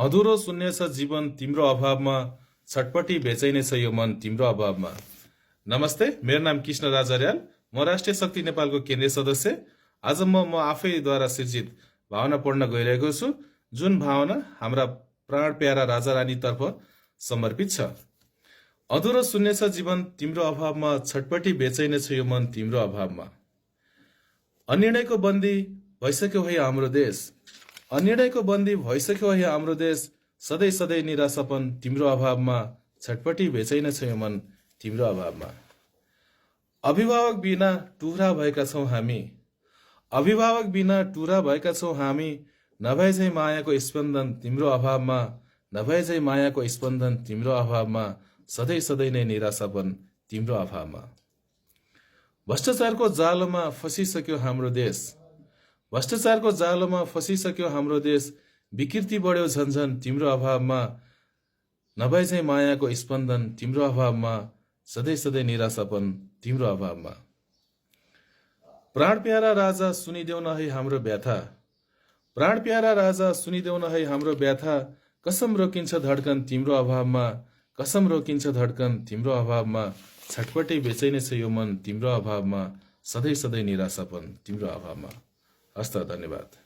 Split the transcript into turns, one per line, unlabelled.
अधुरो शून्य छ जीवन तिम्रो अभावमा, छटपटी बेचैने छ यो मन तिम्रो अभावमा। नमस्ते, मेरो नाम कृष्ण राज अर्याल, म राष्ट्रिय शक्ति नेपालको केन्द्रीय सदस्य। आज म आफैद्वारा सृजित भावना पढ्न गइरहेको छु, जुन भावना हाम्रा प्राण प्यारा राजा रानीतर्फ समर्पित छ। अधुरो शून्य छ जीवन तिम्रो अभावमा, छटपटी बेचैने छ यो मन तिम्रो अभावमा। अनिर्णयको बन्दी भइसक्यो है हाम्रो देश, अनिर्णयको बन्दी भइसक्यो है हाम्रो देश, सधैँ सधैँ निराशापन तिम्रो अभावमा, छटपटी बेचैन छ यो मन तिम्रो अभावमा। अभिभावक बिना टुरा भएका छौँ हामी, अभिभावक बिना टुरा भएका छौँ हामी, नभए झै मायाको स्पन्दन तिम्रो अभावमा, नभए झै मायाको स्पन्दन तिम्रो अभावमा, सधैँ सधैँ नै निराशापन तिम्रो अभावमा। भ्रष्टाचारको जालोमा फसिसक्यो हाम्रो देश, भ्रष्टाचारको जालोमा फसिसक्यो हाम्रो देश, विकृति बढ्यो झन्झन तिम्रो अभावमा, नभए चाहिँ मायाको स्पन्दन तिम्रो अभावमा, सधैँ सधैँ निराशापन तिम्रो अभावमा। प्राण प्यारा राजा सुनिदेऊ न है हाम्रो व्यथा, प्राण प्यारा राजा सुनिदेऊ न है हाम्रो व्यथा, कसम रोकिन्छ धड्कन तिम्रो अभावमा, कसम रोकिन्छ धड्कन तिम्रो अभावमा, छटपटी बेचैने छ यो मन तिम्रो अभावमा, सधैँ सधैँ निराशापन तिम्रो अभावमा। हस्त, धन्यवाद।